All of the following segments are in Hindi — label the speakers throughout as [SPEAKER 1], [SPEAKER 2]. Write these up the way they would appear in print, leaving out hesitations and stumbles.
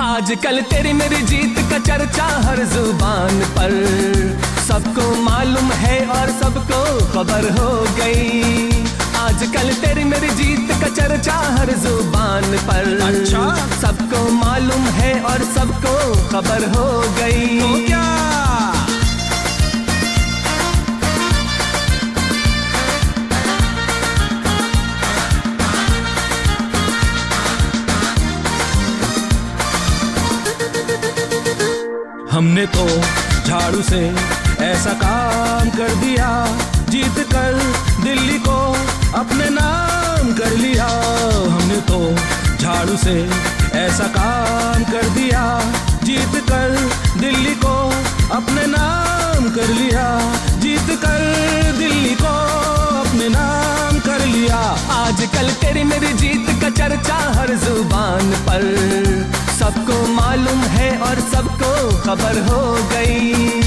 [SPEAKER 1] आजकल तेरी मेरी जीत का चर्चा हर जुबान पर, सबको मालूम है और सबको खबर हो गई। आजकल तेरी मेरी जीत का चर्चा हर जुबान पर,
[SPEAKER 2] अच्छा
[SPEAKER 1] सबको मालूम है और सबको खबर हो गई।
[SPEAKER 2] तो क्या हमने तो झाड़ू से ऐसा काम कर दिया, जीत कर दिल्ली को अपने नाम कर लिया। हमने तो झाड़ू से ऐसा काम कर दिया, जीत कर दिल्ली को अपने नाम कर लिया, जीत कर दिल्ली को अपने नाम कर लिया।
[SPEAKER 1] आजकल तेरी मेरी जीत का चर्चा हर जुबान पर, सबको मालूम है और सबको खबर हो गई।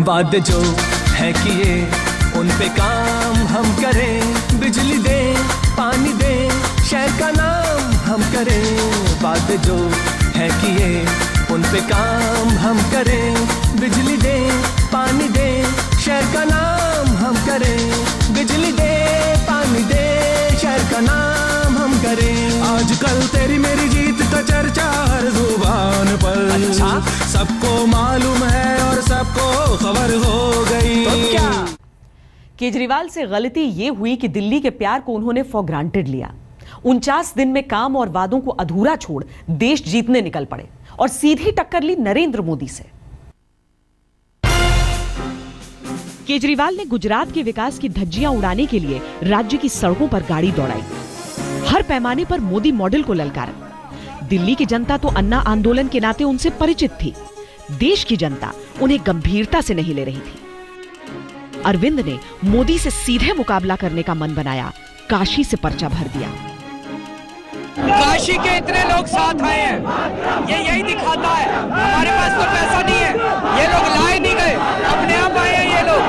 [SPEAKER 1] वादे जो है किए उन पे काम हम करें, बिजली दे पानी दे शहर का नाम हम करें। वादे जो है किए उन पे काम हम करें, बिजली दे पानी दे शहर का नाम हम करें, बिजली दे पानी दे शहर का नाम हम करें।
[SPEAKER 2] आजकल तेरी मेरी जीत का चर्चा हर जुबान पर,
[SPEAKER 1] अच्छा
[SPEAKER 2] सबको मालूम है और सबको खबर हो गई।
[SPEAKER 1] तो क्या
[SPEAKER 3] केजरीवाल से गलती ये हुई कि दिल्ली के प्यार को उन्होंने फॉर ग्रांटेड लिया। 49 दिन में काम और वादों को अधूरा छोड़ देश जीतने निकल पड़े और सीधी टक्कर ली नरेंद्र मोदी से। केजरीवाल ने गुजरात के विकास की धज्जियां उड़ाने के लिए राज्य की सड़कों पर गाड़ी दौड़ाई, हर पैमाने पर मोदी मॉडल को ललकारा। दिल्ली की जनता तो अन्ना आंदोलन के नाते उनसे परिचित थी, देश की जनता उन्हें गंभीरता से नहीं ले रही थी। अरविंद ने मोदी से सीधे मुकाबला करने का मन बनाया, काशी से पर्चा भर दिया।
[SPEAKER 4] काशी के इतने लोग साथ आए हैं, ये यही दिखाता है हमारे पास तो पैसा नहीं है, ये लोग लाए नहीं गए, अपने आप आए हैं ये लोग।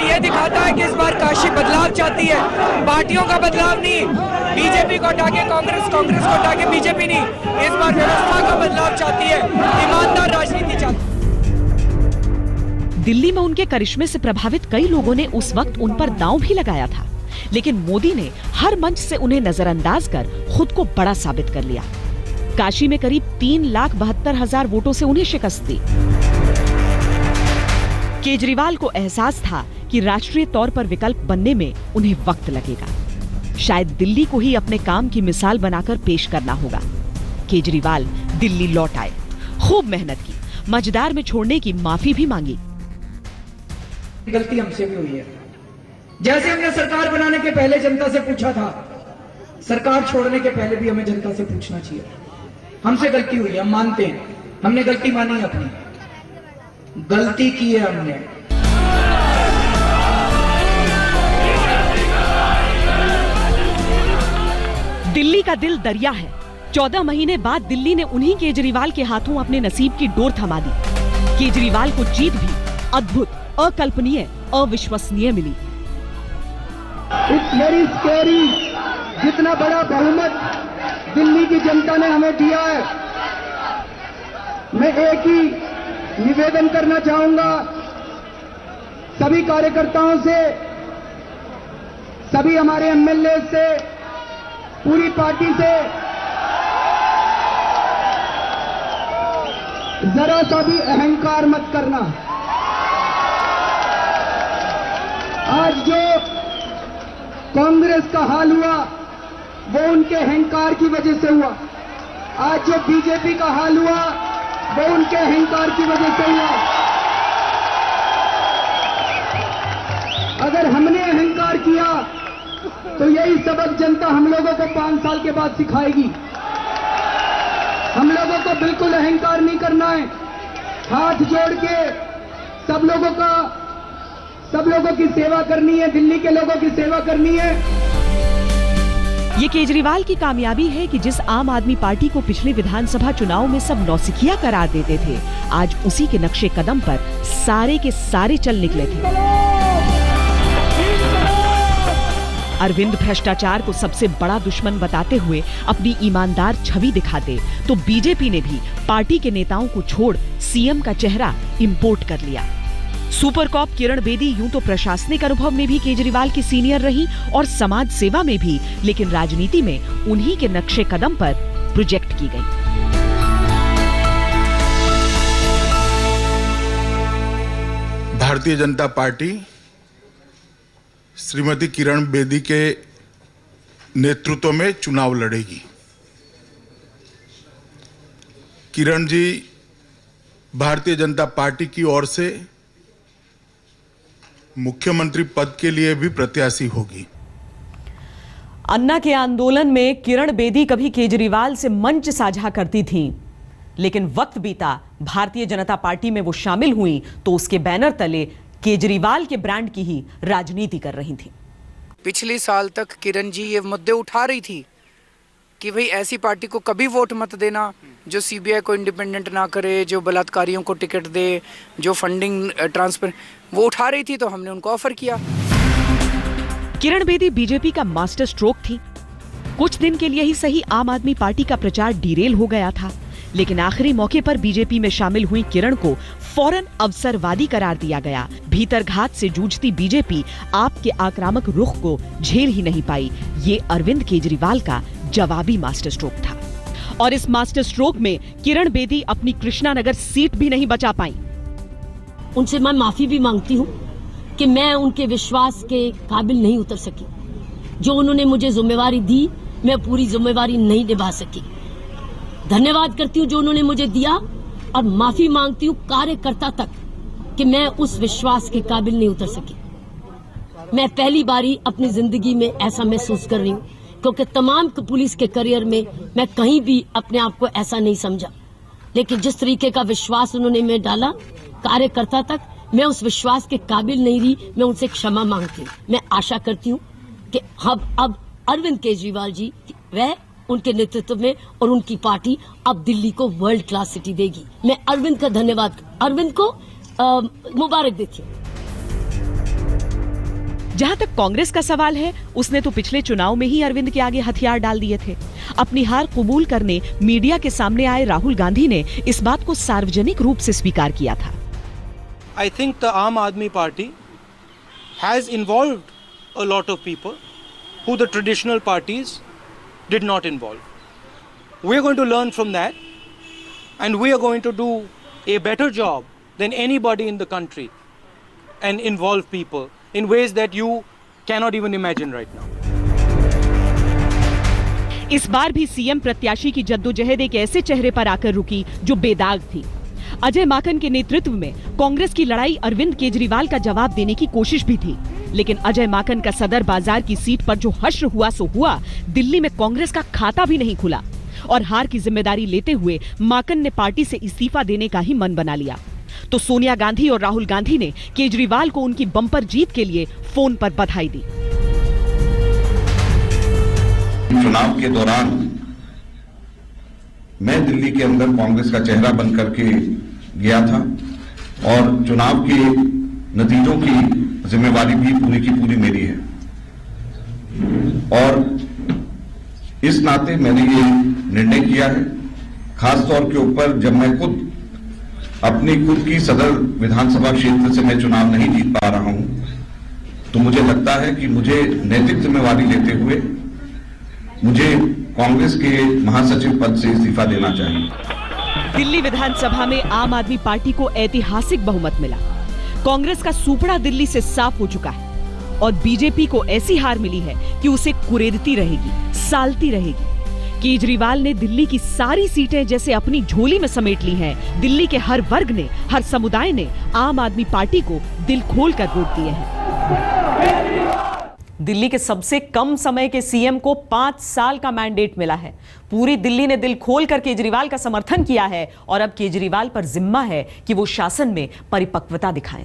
[SPEAKER 4] ये दिखाता है कि इस बार काशी बदलाव चाहती है, पार्टियों का बदलाव नहीं, बीजेपी को हटा के कांग्रेस, कांग्रेस को हटा के बीजेपी नहीं, इस बार व्यवस्था का बदलाव चाहती है, ईमानदार राजनीति चाहती है।
[SPEAKER 3] दिल्ली में उनके करिश्मे से प्रभावित कई लोगों ने उस वक्त उन पर दांव भी लगाया था, लेकिन मोदी ने हर मंच से उन्हें नजरअंदाज कर खुद को बड़ा साबित कर लिया। काशी में करीब 3,72,000 वोटों से उन्हें शिकस्त दी। केजरीवाल को एहसास था कि राष्ट्रीय तौर पर विकल्प बनने में उन्हें वक्त लगेगा, शायद दिल्ली को ही अपने काम की मिसाल बनाकर पेश करना होगा। केजरीवाल दिल्ली लौट आए, खूब मेहनत की, मजदार में छोड़ने की माफी भी मांगी।
[SPEAKER 5] गलती हमसे भी हुई है, जैसे हमने सरकार बनाने के पहले जनता से पूछा था, सरकार छोड़ने के पहले भी हमें जनता से पूछना चाहिए। हमसे गलती हुई है, हम मानते हैं, हमने गलती मानी है, अपनी गलती की है हमने।
[SPEAKER 3] दिल्ली का दिल दरिया है। 14 महीने बाद दिल्ली ने उन्हीं केजरीवाल के हाथों अपने नसीब की डोर थमा दी। केजरीवाल को जीत भी अद्भुत, अकल्पनीय, अविश्वसनीय मिली।
[SPEAKER 6] इट्स वेरी स्कैरी, जितना बड़ा बहुमत दिल्ली की जनता ने हमें दिया है। मैं एक ही निवेदन करना चाहूंगा सभी कार्यकर्ताओं से, सभी हमारे एमएलए से, पूरी पार्टी से, जरा सा भी अहंकार मत करना। आज जो कांग्रेस का हाल हुआ वो उनके अहंकार की वजह से हुआ। आज जो बीजेपी का हाल हुआ वो उनके अहंकार की वजह से हुआ। अगर हमने अहंकार किया तो यही सबक जनता हम लोगों को 5 साल के बाद सिखाएगी। हम लोगों को बिल्कुल अहंकार नहीं करना है। हाथ जोड़ के सब लोगों की सेवा करनी है, दिल्ली के लोगों की सेवा करनी है।
[SPEAKER 3] ये केजरीवाल की कामयाबी है कि जिस आम आदमी पार्टी को पिछले विधानसभा चुनाव में सब नौसिखिया करार देते थे, आज उसी के नक्शे कदम पर सारे के सारे चल निकले थे। अरविंद भ्रष्टाचार को सबसे बड़ा दुश्मन बताते हुए अपनी ईमानदार छवि दिखाते, तो बीजेपी ने भी पार्टी के नेताओं को छोड़ सीएम का चेहरा इंपोर्ट कर लिया। सुपर कॉप किरण बेदी यूं तो प्रशासनिक अनुभव में भी केजरीवाल की सीनियर रही और समाज सेवा में भी, लेकिन राजनीति में उन्हीं के नक्शे कदम पर प्रोजेक्ट की गई।
[SPEAKER 7] भारतीय जनता पार्टी श्रीमती किरण बेदी के नेतृत्व में चुनाव लड़ेगी। किरण जी भारतीय जनता पार्टी की ओर से मुख्यमंत्री पद के लिए भी प्रत्याशी होगी।
[SPEAKER 3] अन्ना के आंदोलन में किरण बेदी कभी केजरीवाल से मंच साझा करती थीं, लेकिन वक्त बीता, भारतीय जनता पार्टी में वो शामिल हुई तो उसके बैनर तले केजरीवाल के ब्रांड की ही राजनीति कर रही थी।
[SPEAKER 4] पिछले साल तक किरण जी ये मुद्दे उठा रही थी कि भाई ऐसी पार्टी को कभी वोट मत देना जो सीबीआई को इंडिपेंडेंट ना करे, जो बलात्कारियों को टिकट दे, जो फंडिंग ट्रांसफर, वो उठा रही थी, तो हमने उनको ऑफर किया।
[SPEAKER 3] किरण बेदी बीजेपी का मास्टर स्ट्रोक थी। कुछ दिन के लिए ही सही आम आदमी पार्टी का प्रचार डिरेल हो गया था, लेकिन आखिरी मौके पर बीजेपी में शामिल हुई किरण को फौरन अवसरवादी करार दिया गया। भीतरघात से जूझती बीजेपी आपके आक्रामक रुख को झेल ही नहीं पाई। ये अरविंद केजरीवाल का जवाबी मास्टर स्ट्रोक था, और इस मास्टर स्ट्रोक में किरण बेदी अपनी कृष्णानगर सीट भी नहीं बचा पाई।
[SPEAKER 8] उनसे मैं माफी भी मांगती हूँ कि मैं उनके विश्वास के काबिल नहीं उतर सकी। जो उन्होंने मुझे जिम्मेवारी दी, मैं पूरी जिम्मेवारी नहीं निभा सकी। धन्यवाद करती हूँ जो उन्होंने मुझे दिया, और माफी मांगती हूँ कार्यकर्ता तक कि मैं उस विश्वास के काबिल नहीं उतर सकी। मैं पहली बारी अपनी जिंदगी में ऐसा महसूस कर रही हूँ, क्योंकि तमाम पुलिस के करियर में मैं कहीं भी अपने आप को ऐसा नहीं समझा, लेकिन जिस तरीके का विश्वास उन्होंने मैं डाला कार्यकर्ता तक, मैं उस विश्वास के काबिल नहीं रही। मैं उनसे क्षमा मांगती हूँ। मैं आशा करती हूँ कि अब अरविंद केजरीवाल जी, वह उनके नेतृत्व में और उनकी पार्टी अब दिल्ली को वर्ल्ड क्लास सिटी देगी। मैं अरविंद का धन्यवाद, अरविंद को मुबारक देती हूँ।
[SPEAKER 3] जहां तक कांग्रेस का सवाल है, उसने तो पिछले चुनाव में ही अरविंद के आगे हथियार डाल दिए थे। अपनी हार कबूल करने मीडिया के सामने आए राहुल गांधी ने इस बात को सार्वजनिक रूप से स्वीकार किया था।
[SPEAKER 9] I think the Aam Aadmi Party has involved a lot of people who the traditional parties did not involve. We are going to learn from that, and we are going to do a better job than anybody in the country and involve people in ways that you cannot even imagine right now.
[SPEAKER 3] इस बार भी सीएम प्रत्याशी की जद्दोजहद एक ऐसे चेहरे पर आकर रुकी जो बेदाग थी। अजय माकन के नेतृत्व में कांग्रेस की लड़ाई अरविंद केजरीवाल का जवाब देने की कोशिश भी थी, लेकिन अजय माकन का सदर बाजार की सीट पर जो हश्र हुआ सो हुआ। दिल्ली में कांग्रेस का खाता भी नहीं खुला, और हार की जिम्मेदारी लेते हुए माकन ने पार्टी से इस्तीफा देने का ही मन बना लिया। तो सोनिया गांधी और राहुल गांधी ने केजरीवाल को उनकी बम्पर जीत के लिए फोन पर बधाई दी।
[SPEAKER 10] चुनाव के दौरान मैं दिल्ली के अंदर कांग्रेस का चेहरा बन करके गया था, और चुनाव के नतीजों की जिम्मेवारी भी पूरी की पूरी मेरी है। और इस नाते मैंने ये निर्णय किया है, खास तौर के ऊपर जब मैं अपनी खुद की सदर विधानसभा क्षेत्र से मैं चुनाव नहीं जीत पा रहा हूं, तो मुझे लगता है कि मुझे नैतिक जिम्मेवारी लेते हुए मुझे कांग्रेस के महासचिव पद से इस्तीफा देना चाहिए।
[SPEAKER 3] दिल्ली विधानसभा में आम आदमी पार्टी को ऐतिहासिक बहुमत मिला। कांग्रेस का सुपड़ा दिल्ली से साफ हो चुका है, और बीजेपी को ऐसी हार मिली है कि उसे कुरेदती रहेगी, सालती रहेगी। केजरीवाल ने दिल्ली की सारी सीटें जैसे अपनी झोली में समेट ली हैं। दिल्ली के हर वर्ग ने, हर समुदाय ने आम आदमी पार्टी को दिल खोलकर वोट दिए हैं। दिल्ली के सबसे कम समय के सीएम को 5 साल का मैंडेट मिला है। पूरी दिल्ली ने दिल खोलकर केजरीवाल का समर्थन किया है, और अब केजरीवाल पर जिम्मा है कि वो शासन में परिपक्वता दिखाएं।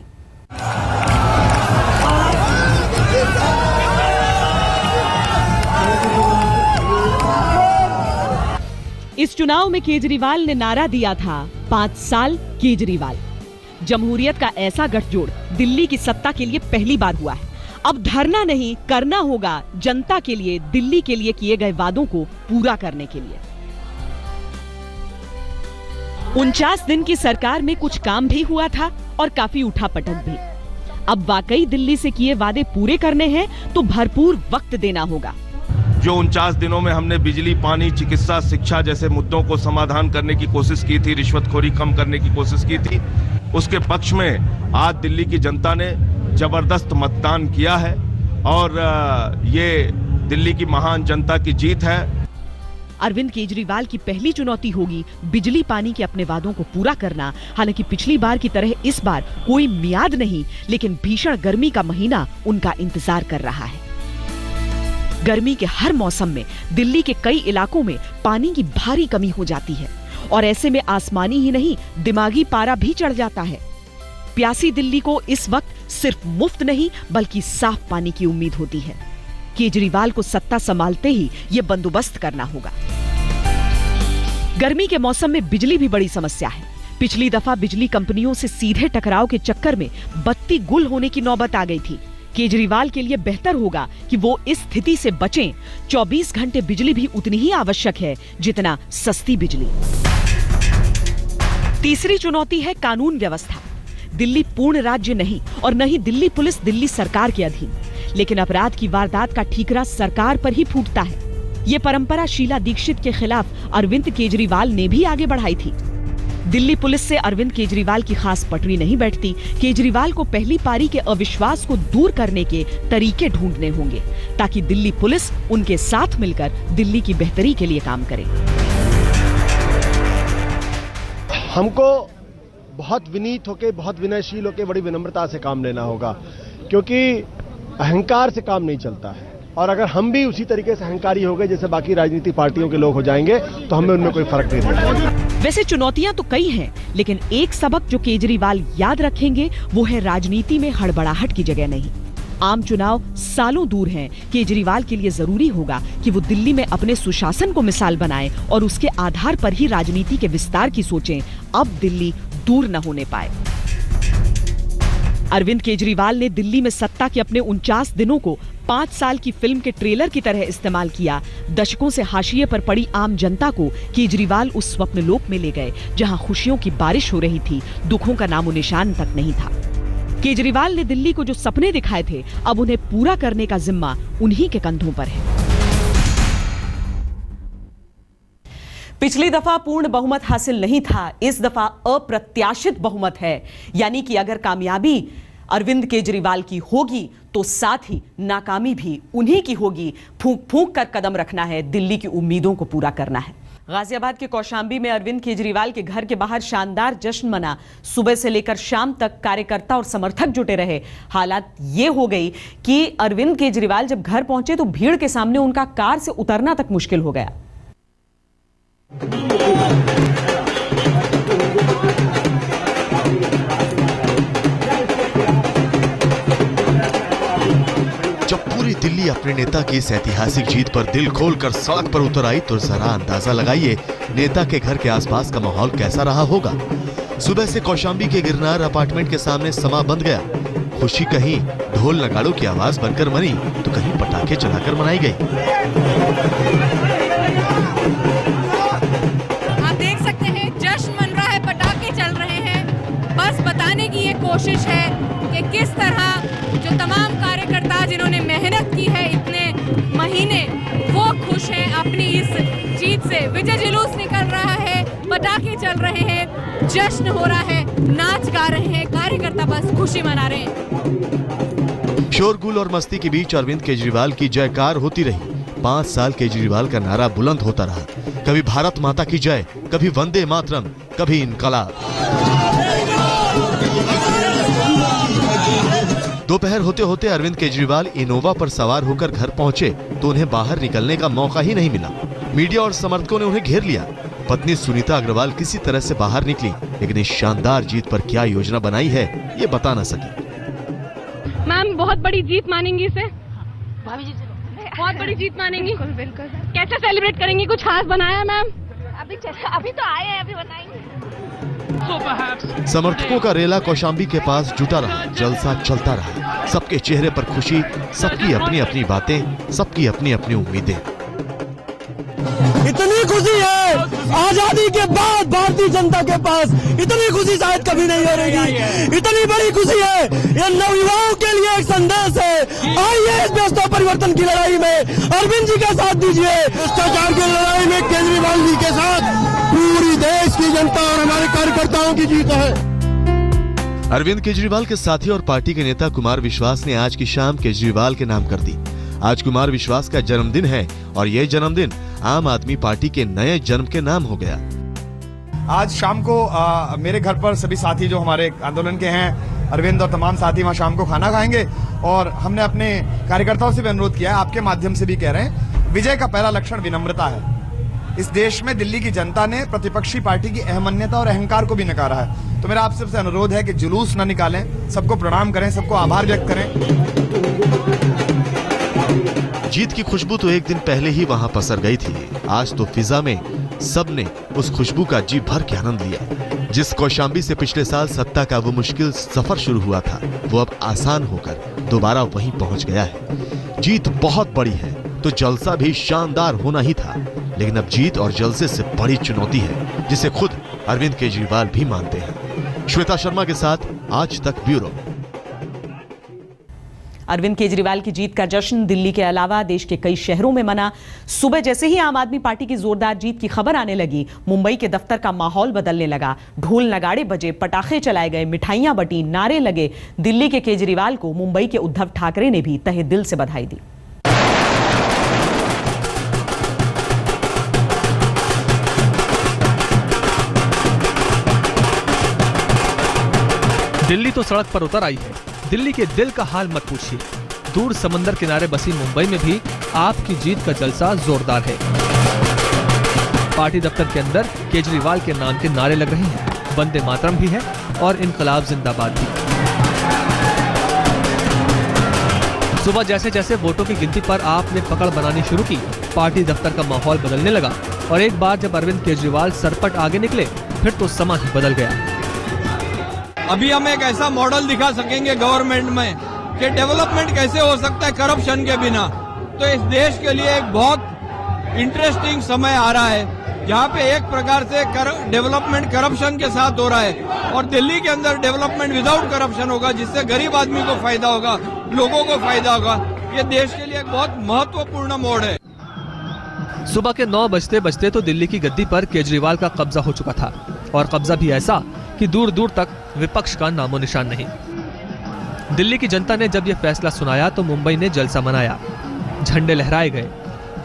[SPEAKER 3] इस चुनाव में केजरीवाल ने नारा दिया था 5 साल केजरीवाल। जमहूरियत का ऐसा गठजोड़ दिल्ली की सत्ता के लिए पहली बार हुआ है। अब धरना नहीं करना होगा जनता के लिए, दिल्ली के लिए किए गए वादों को पूरा करने के लिए। 49 दिन की सरकार में कुछ काम भी हुआ था और काफी उठापटक भी। अब वाकई दिल्ली से किए वादे पूरे करने हैं तो भरपूर वक्त देना होगा।
[SPEAKER 2] जो 49 दिनों में हमने बिजली, पानी, चिकित्सा, शिक्षा जैसे मुद्दों को समाधान करने की कोशिश की थी, रिश्वतखोरी कम करने की कोशिश की थी, उसके पक्ष में आज दिल्ली की जनता ने जबरदस्त मतदान किया है और ये दिल्ली की महान जनता की जीत है।
[SPEAKER 3] अरविंद केजरीवाल की पहली चुनौती होगी बिजली पानी के अपने वादों को पूरा करना। हालांकि पिछली बार की तरह इस बार कोई मियाद नहीं, लेकिन भीषण गर्मी का महीना उनका इंतजार कर रहा है। गर्मी के हर मौसम में दिल्ली के कई इलाकों में पानी की भारी कमी हो जाती है और ऐसे में आसमानी ही नहीं दिमागी पारा भी चढ़ जाता है। प्यासी दिल्ली को इस वक्त सिर्फ मुफ्त नहीं बल्कि साफ पानी की उम्मीद होती है। केजरीवाल को सत्ता संभालते ही ये बंदोबस्त करना होगा। गर्मी के मौसम में बिजली भी बड़ी समस्या है। पिछली दफा बिजली कंपनियों से सीधे टकराव के चक्कर में बत्ती गुल होने की नौबत आ गई थी। केजरीवाल के लिए बेहतर होगा कि वो इस स्थिति से बचें। 24 घंटे बिजली भी उतनी ही आवश्यक है जितना सस्ती बिजली। तीसरी चुनौती है कानून व्यवस्था। दिल्ली पूर्ण राज्य नहीं और न ही दिल्ली पुलिस दिल्ली सरकार के अधीन, लेकिन अपराध की वारदात का ठीकरा सरकार पर ही फूटता है। ये परंपरा शीला दीक्षित के खिलाफ अरविंद केजरीवाल ने भी आगे बढ़ाई थी। दिल्ली पुलिस से अरविंद केजरीवाल की खास पटरी नहीं बैठती। केजरीवाल को पहली पारी के अविश्वास को दूर करने के तरीके ढूंढने होंगे ताकि दिल्ली पुलिस उनके साथ मिलकर दिल्ली की बेहतरी के लिए काम करे।
[SPEAKER 11] हमको बहुत विनीत होकर, बहुत विनयशील होकर, बड़ी विनम्रता से काम लेना होगा, क्योंकि अहंकार से काम नहीं चलता है। और अगर हम भी उसी तरीके से अहंकारी हो गए जैसे बाकी राजनीतिक पार्टियों के लोग हो जाएंगे तो हमें उनमें कोई फर्क नहीं पड़ेगा।
[SPEAKER 3] वैसे चुनौतियां तो कई हैं, लेकिन एक सबक जो केजरीवाल याद रखेंगे वो है राजनीति में हड़बड़ाहट की जगह नहीं। आम चुनाव सालों दूर हैं। केजरीवाल के लिए जरूरी होगा कि वो दिल्ली में अपने सुशासन को मिसाल बनाएं और उसके आधार पर ही राजनीति के विस्तार की सोचें। अब दिल्ली दूर न होने पाए। अरविंद केजरीवाल ने दिल्ली में सत्ता के अपने 49 दिनों को 5 साल की फिल्म के ट्रेलर की तरह इस्तेमाल किया। दशकों से हाशिए पर पड़ी आम जनता को केजरीवाल उस स्वप्न लोक में ले गए जहां खुशियों की बारिश हो रही थी, दुखों का नामो निशान तक नहीं था। केजरीवाल ने दिल्ली को जो सपने दिखाए थे, अब उन्हें पूरा करने का जिम्मा उन्हीं के कंधों पर है। पिछली दफा पूर्ण बहुमत हासिल नहीं था, इस दफा अप्रत्याशित बहुमत है। यानी कि अगर कामयाबी अरविंद केजरीवाल की होगी तो साथ ही नाकामी भी उन्हीं की होगी। फूंक फूंक कर कदम रखना है, दिल्ली की उम्मीदों को पूरा करना है। गाजियाबाद के कौशाम्बी में अरविंद केजरीवाल के घर के बाहर शानदार जश्न मना। सुबह से लेकर शाम तक कार्यकर्ता और समर्थक जुटे रहे। हालात ये हो गई कि अरविंद केजरीवाल जब घर पहुंचे तो भीड़ के सामने उनका कार से उतरना तक मुश्किल हो गया।
[SPEAKER 12] जब पूरी दिल्ली अपने नेता की इस ऐतिहासिक जीत पर दिल खोलकर सड़क पर उतर आई तो जरा अंदाजा लगाइए नेता के घर के आसपास का माहौल कैसा रहा होगा। सुबह से कौशाम्बी के गिरनार अपार्टमेंट के सामने समा बंध गया। खुशी कहीं ढोल नगाड़ों की आवाज बनकर मनी तो कहीं पटाखे चलाकर मनाई गई।
[SPEAKER 13] आप देख सकते हैं जश्न मन रहा है, पटाखे चल रहे हैं। बस बताने की ये कोशिश है कि किस तरह जो तमाम कार्यकर्ता जिन्होंने मेहनत की है इतने महीने, वो खुश हैं अपनी इस जीत से। विजय जुलूस निकल रहा है, पटाखे चल रहे हैं, जश्न हो रहा है, नाच गा रहे हैं, कार्यकर्ता बस खुशी मना रहे हैं।
[SPEAKER 12] शोरगुल और मस्ती के बीच अरविंद केजरीवाल की जयकार होती रही। 5 साल केजरीवाल का नारा बुलंद होता रहा। कभी भारत माता की जय, कभी वंदे मातरम, कभी इनकलाब। दोपहर होते होते अरविंद केजरीवाल इनोवा पर सवार होकर घर पहुंचे तो उन्हें बाहर निकलने का मौका ही नहीं मिला। मीडिया और समर्थकों ने उन्हें घेर लिया। पत्नी सुनीता अग्रवाल किसी तरह से बाहर निकली, लेकिन इस शानदार जीत पर क्या योजना बनाई है ये बता न सकी।
[SPEAKER 14] मैम बहुत बड़ी जीत मानेंगी इसे? बहुत बड़ी जीत मानेंगी? बिल्कुल। कैसे सेलिब्रेट करेंगी? कुछ खास बनाया मैम? अभी तो आए हैं, अभी बताएंगे।
[SPEAKER 12] समर्थकों का रेला कौशाम्बी के पास जुटा रहा, जलसा चलता रहा। सबके चेहरे पर खुशी, सबकी अपनी अपनी बातें, सबकी अपनी अपनी उम्मीदें।
[SPEAKER 15] इतनी खुशी है आजादी के बाद भारतीय जनता के पास, इतनी खुशी शायद कभी नहीं हो रही। इतनी बड़ी खुशी है, ये नवयुवाओं के लिए एक संदेश है। आइए इस व्यवस्था परिवर्तन की लड़ाई में अरविंद जी का साथ दीजिए। भ्रष्टाचार की लड़ाई में केजरीवाल जी के साथ पूरी देश की जनता और हमारे कार्यकर्ताओं की जीत है।
[SPEAKER 12] अरविंद केजरीवाल के साथी और पार्टी के नेता कुमार विश्वास ने आज की शाम केजरीवाल के नाम कर दी। आज कुमार विश्वास का जन्मदिन है और यह जन्मदिन आम आदमी पार्टी के नए जन्म के नाम हो गया।
[SPEAKER 16] आज शाम को मेरे घर पर सभी साथी जो हमारे आंदोलन के हैं, अरविंद और तमाम साथी वहाँ शाम को खाना खाएंगे। और हमने अपने कार्यकर्ताओं से भी अनुरोध किया है, आपके माध्यम से भी कह रहे हैं, विजय का पहला लक्षण विनम्रता है। इस देश में दिल्ली की जनता ने प्रतिपक्षी पार्टी की अहमन्यता और अहंकार को भी नकारा है। तो मेरा आप सबसे अनुरोध है कि जुलूस न निकालें, सबको प्रणाम करें, सबको आभार व्यक्त करें।
[SPEAKER 12] जीत की खुशबू तो एक दिन पहले ही वहां पसर गई थी। आज तो फिजा में सबने उस खुशबू का जी भर के आनंद लिया। जिस कौशाम्बी से पिछले साल सत्ता का वो मुश्किल सफर शुरू हुआ था, वो अब आसान होकर दोबारा वहीं पहुंच गया है। जीत बहुत बड़ी है तो जलसा भी शानदार होना ही था, लेकिन अब जीत और जलसे से बड़ी चुनौती है, जिसे खुद अरविंद केजरीवाल भी मानते हैं। श्वेता शर्मा के साथ आज तक ब्यूरो।
[SPEAKER 3] अरविंद केजरीवाल की जीत का जश्न दिल्ली के अलावा देश के कई शहरों में मना। सुबह जैसे ही आम आदमी पार्टी की जोरदार जीत की खबर आने लगी, मुंबई के दफ्तर का माहौल बदलने लगा। ढोल नगाड़े बजे, पटाखे चलाए गए, मिठाइयां बटी, नारे लगे। दिल्ली के केजरीवाल को मुंबई के उद्धव ठाकरे ने भी तहे दिल से बधाई दी।
[SPEAKER 17] दिल्ली तो सड़क पर उतर आई है। दिल्ली के दिल का हाल मत पूछिए। दूर समंदर किनारे बसी मुंबई में भी आपकी जीत का जलसा जोरदार है। पार्टी दफ्तर के अंदर केजरीवाल के नाम के नारे लग रहे हैं, वंदे मातरम भी है और इनकलाब जिंदाबाद भी। सुबह जैसे जैसे वोटों की गिनती पर आपने पकड़ बनानी शुरू की, पार्टी दफ्तर का माहौल बदलने लगा और एक बार जब अरविंद केजरीवाल सरपट आगे निकले, फिर तो समा ही बदल गया।
[SPEAKER 18] अभी हम एक ऐसा मॉडल दिखा सकेंगे गवर्नमेंट में कि डेवलपमेंट कैसे हो सकता है करप्शन के बिना। तो इस देश के लिए एक बहुत इंटरेस्टिंग समय आ रहा है, जहाँ पे एक प्रकार से डेवलपमेंट करप्शन के साथ हो रहा है और दिल्ली के अंदर डेवलपमेंट विदाउट करप्शन होगा, जिससे गरीब आदमी को फायदा होगा, लोगों को फायदा होगा। ये देश के लिए एक बहुत महत्वपूर्ण मोड़ है।
[SPEAKER 17] सुबह के 9 बजते बजते तो दिल्ली की गद्दी पर केजरीवाल का कब्जा हो चुका था और कब्जा भी ऐसा कि दूर दूर तक विपक्ष का नामो निशान नहीं। दिल्ली की जनता ने जब यह फैसला सुनाया तो मुंबई ने जलसा मनाया, झंडे लहराए गए।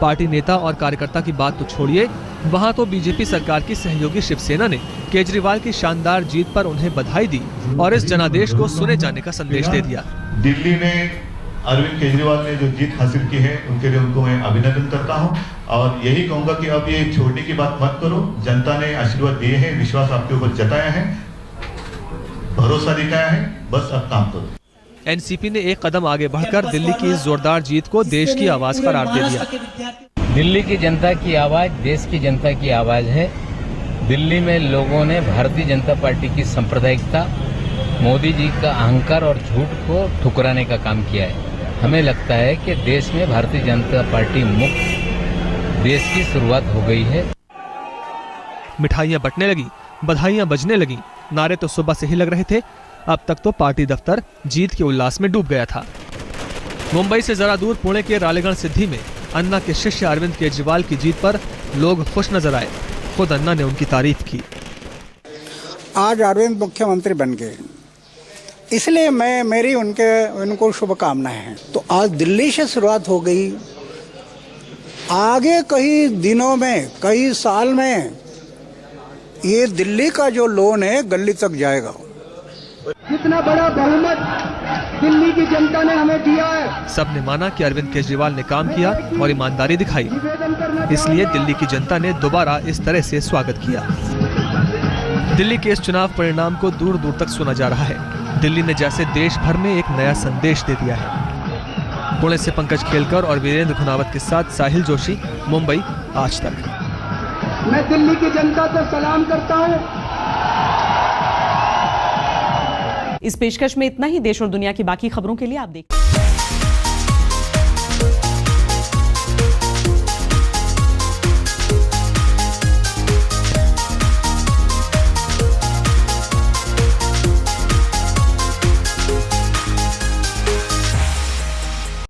[SPEAKER 17] पार्टी नेता और कार्यकर्ता की बात तो छोड़िए, वहां तो बीजेपी सरकार की सहयोगी शिवसेना ने केजरीवाल की शानदार जीत पर उन्हें बधाई दी और इस जनादेश को सुने जाने का संदेश दे दिया।
[SPEAKER 19] दिल्ली में अरविंद केजरीवाल ने जो जीत हासिल की है, उनके लिए उनको मैं अभिनंदन करता हूं और यही कहूंगा कि अब ये छोड़ने की बात मत करो। जनता ने आशीर्वाद दिए हैं, विश्वास आपके ऊपर जताया है, भरोसा दिखाया है, बस अब काम करो।
[SPEAKER 17] एनसीपी ने एक कदम आगे बढ़कर दिल्ली की इस जोरदार जीत को देश की आवाज करार दे दिया।
[SPEAKER 20] दिल्ली की जनता की आवाज देश की जनता की आवाज है। दिल्ली में लोगों ने भारतीय जनता पार्टी की सांप्रदायिकता, मोदी जी का अहंकार और झूठ को ठुकराने का काम किया है। हमें लगता है कि देश में भारतीय जनता पार्टी मुक्त देश की शुरुआत हो गई है।
[SPEAKER 17] मिठाइयां बंटने लगी, बधाइयां बजने लगी, नारे तो सुबह से ही लग रहे थे। अब तक तो पार्टी दफ्तर जीत के उल्लास में डूब गया था। मुंबई से जरा दूर पुणे के रालेगण सिद्धि में अन्ना के शिष्य अरविंद केजरीवाल की जीत पर लोग खुश नजर आए। खुद अन्ना ने उनकी तारीफ की।
[SPEAKER 21] आज अरविंद मुख्यमंत्री बन गए, इसलिए मेरी उनको शुभकामनाएं हैं। तो आज दिल्ली से शुरुआत हो गई, आगे कई दिनों में, कई साल में ये दिल्ली का जो लोन है गली तक जाएगा।
[SPEAKER 6] कितना बड़ा बहुमत दिल्ली की जनता ने हमें दिया है।
[SPEAKER 17] सबने माना कि अरविंद केजरीवाल ने काम किया और ईमानदारी दिखाई, इसलिए दिल्ली की जनता ने दोबारा इस तरह से स्वागत किया। दिल्ली के इस चुनाव परिणाम को दूर दूर तक सुना जा रहा है। दिल्ली ने जैसे देश भर में एक नया संदेश दे दिया है। पुणे से पंकज खेलकर और वीरेंद्र खुनावत के साथ साहिल जोशी, मुंबई, आज तक।
[SPEAKER 6] मैं दिल्ली की जनता को सलाम करता हूं।
[SPEAKER 3] इस पेशकश में इतना ही। देश और दुनिया की बाकी खबरों के लिए आप देख